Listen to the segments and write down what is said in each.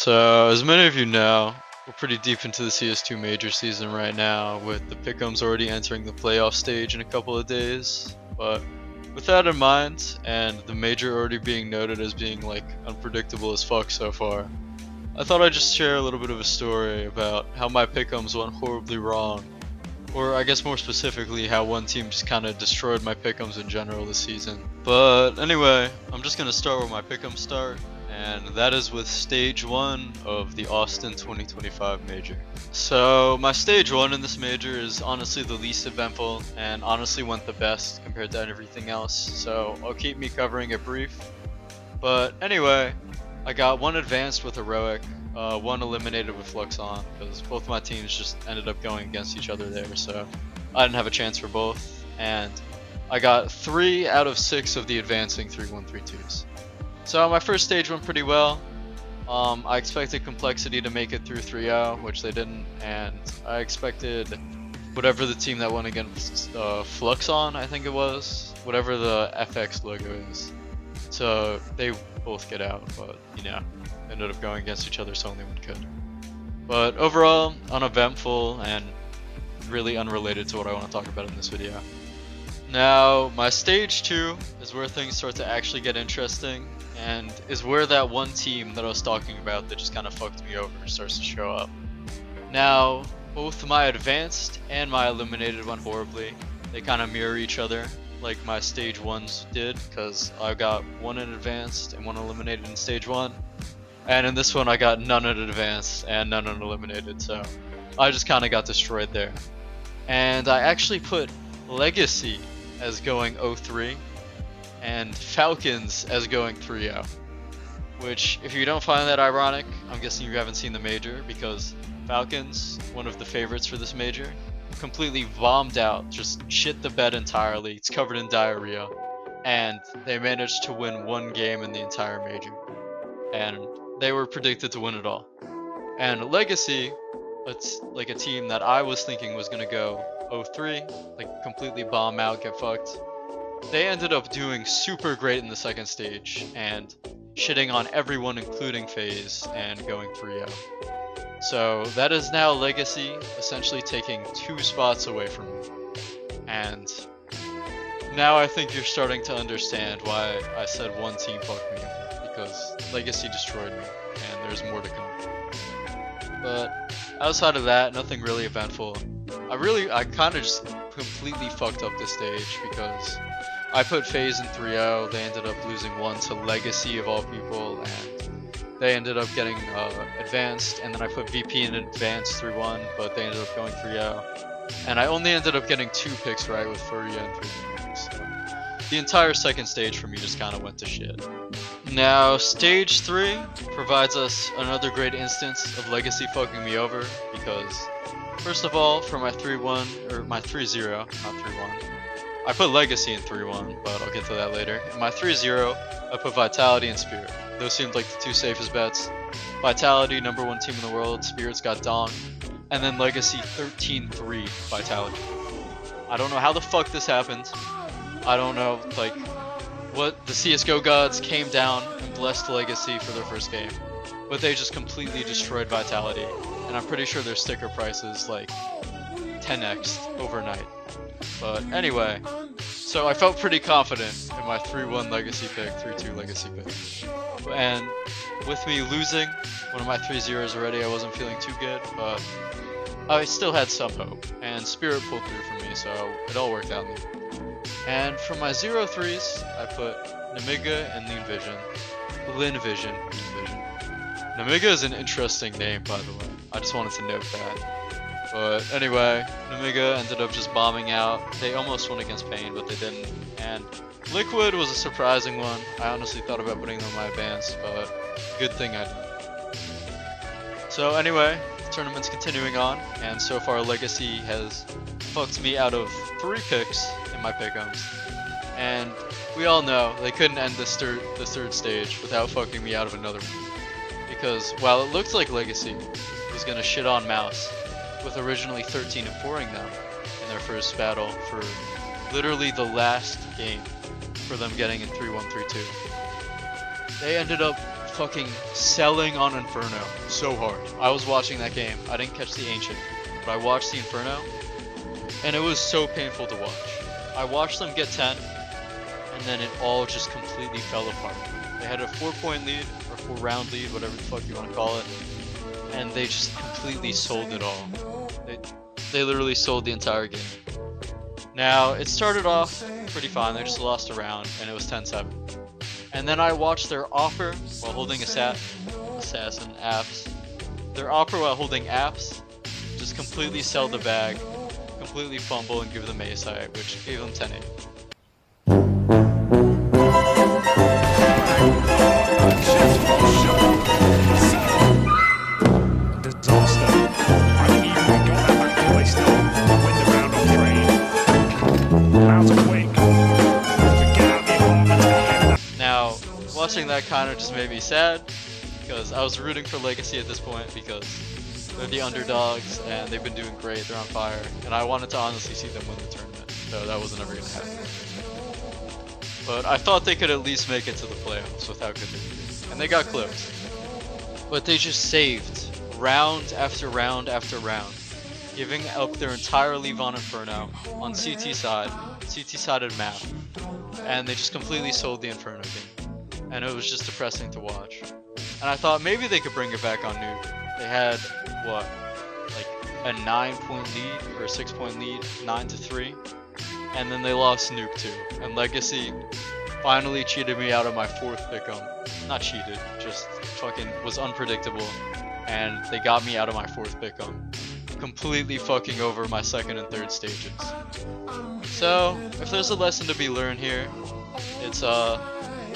So, as many of you know, we're pretty deep into the Cs2 major season right now, with the Pickems already entering the playoff stage in a couple of days. But with that in mind, and the major already being noted as being like unpredictable as fuck so far, I thought I'd just share a little bit of a story about how my Pickems went horribly wrong. Or I guess more specifically, how one team just kind of destroyed my Pickems in general this season. But anyway, I'm just going to start where my Pickems start, and that is with Stage 1 of the Austin 2025 Major. So my Stage 1 in this major is honestly the least eventful, and honestly went the best compared to everything else, so I'll keep me covering it brief. But anyway, I got one advanced with Heroic, one eliminated with Fluxon, because both my teams just ended up going against each other there, so I didn't have a chance for both. And I got 3 out of 6 of the advancing 3-1-3-2s. So my first stage went pretty well. I expected Complexity to make it through 3-0, which they didn't, and I expected whatever the team that won against Fluxon, I think it was, whatever the FX logo is. So they both get out, but you know, ended up going against each other, so only one could. But overall, uneventful and really unrelated to what I want to talk about in this video. Now, my stage 2 is where things start to actually get interesting, and is where that one team that I was talking about that just kind of fucked me over starts to show up. Now, both my advanced and my eliminated went horribly. They kind of mirror each other, like my stage 1s did, because I got one in advanced and one eliminated in stage 1. And in this one I got none in advanced and none in eliminated, so I just kind of got destroyed there. And I actually put Legacy as going 0-3 and Falcons as going 3-0. Which, if you don't find that ironic, I'm guessing you haven't seen the major, because Falcons, one of the favorites for this major, completely bombed out, just shit the bed entirely. It's covered in diarrhea, and they managed to win one game in the entire major, and they were predicted to win it all. And Legacy, it's like a team that I was thinking was gonna go 0-3, like completely bomb out, get fucked. They ended up doing super great in the second stage and shitting on everyone including FaZe and going 3-0. So that is now Legacy essentially taking 2 spots away from me. And now I think you're starting to understand why I said one team fucked me over, because Legacy destroyed me and there's more to come. But outside of that, nothing really eventful. I kind of just completely fucked up this stage, because I put FaZe in 3-0, they ended up losing 1 to Legacy of all people, and they ended up getting advanced, and then I put VP in advanced 3-1, but they ended up going 3-0. And I only ended up getting 2 picks right with Furia and 3 picks, so the entire second stage for me just kind of went to shit. Now, stage 3 provides us another great instance of Legacy fucking me over, because first of all, for my 3-1, or my 3-0, not 3-1, I put Legacy in 3-1, but I'll get to that later. In my 3-0, I put Vitality and Spirit. Those seemed like the 2 safest bets. Vitality, #1 team in the world, Spirit's got Donk, and then Legacy 13-3 Vitality. I don't know how the fuck this happened. I don't know, like, what the CSGO gods came down and blessed Legacy for their first game, but they just completely destroyed Vitality, and I'm pretty sure their sticker price is like 10x overnight. But anyway, so I felt pretty confident in my 3-1 Legacy pick, 3-2 Legacy pick. And with me losing one of my 3-0s already, I wasn't feeling too good, but I still had some hope, and Spirit pulled through for me, so it all worked out. And for my 0-3s, I put Namiga and Lean Vision. Namiga is an interesting name, by the way. I just wanted to note that. But anyway, Namiga ended up just bombing out. They almost won against Pain, but they didn't. And Liquid was a surprising one. I honestly thought about putting them in my advanced, but good thing I didn't. So anyway, the tournament's continuing on, and so far Legacy has fucked me out of 3 picks in my Pickems. And we all know they couldn't end this third stage without fucking me out of another one. Because while it looked like Legacy was gonna shit on Mouse, with originally 13-4ing them in their first battle for literally the last game for them getting in 3-1-3-2, they ended up fucking selling on Inferno so hard. I was watching that game. I didn't catch the Ancient, but I watched the Inferno, and it was so painful to watch. I watched them get 10, and then it all just completely fell apart. They had a 4-point lead, or 4-round lead, whatever the fuck you want to call it, and they just completely sold it all. They literally sold the entire game. Now, it started off pretty fine. They just lost a round, and it was 10-7. And then I watched their offer while holding assassin apps. Their offer while holding apps just completely sell the bag, completely fumble and give them ace height, which gave them 10-8. Now, watching that kind of just made me sad, because I was rooting for Legacy at this point because they're the underdogs and they've been doing great, they're on fire, and I wanted to honestly see them win the tournament, so that wasn't ever going to happen. But I thought they could at least make it to the playoffs with how good they were, and they got close. But they just saved round after round after round, giving up their entire leave on Inferno on CT-sided map, and they just completely sold the Inferno game, and it was just depressing to watch. And I thought maybe they could bring it back on Nuke. They had, what, like a 9-point lead, or a 6-point lead, 9-3, and then they lost Nuke too, and Legacy finally cheated me out of my 4th Pickem. Not cheated, just fucking was unpredictable, and they got me out of my 4th Pickem, completely fucking over my 2nd and 3rd stages. So, if there's a lesson to be learned here, it's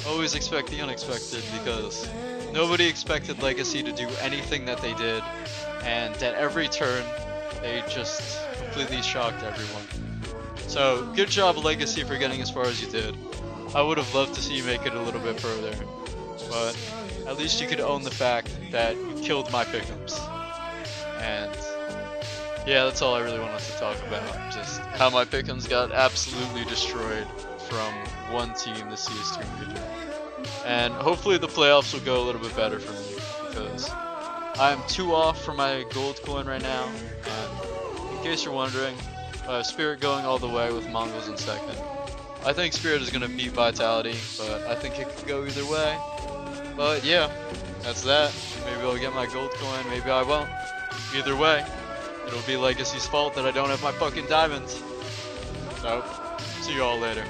always expect the unexpected, because nobody expected Legacy to do anything that they did, and at every turn, they just completely shocked everyone. So, good job Legacy for getting as far as you did. I would have loved to see you make it a little bit further, but at least you could own the fact that you killed my Pickems. And yeah, that's all I really wanted to talk about, just how my Pickems got absolutely destroyed from one team, the Cs2 major. And hopefully the playoffs will go a little bit better for me, because I'm 2 off for my gold coin right now, and in case you're wondering, I have Spirit going all the way with Mongols in 2nd. I think Spirit is going to beat Vitality, but I think it could go either way. But yeah, that's that. Maybe I'll get my gold coin, maybe I won't. Either way, it'll be Legacy's fault that I don't have my fucking diamonds. So, see you all later.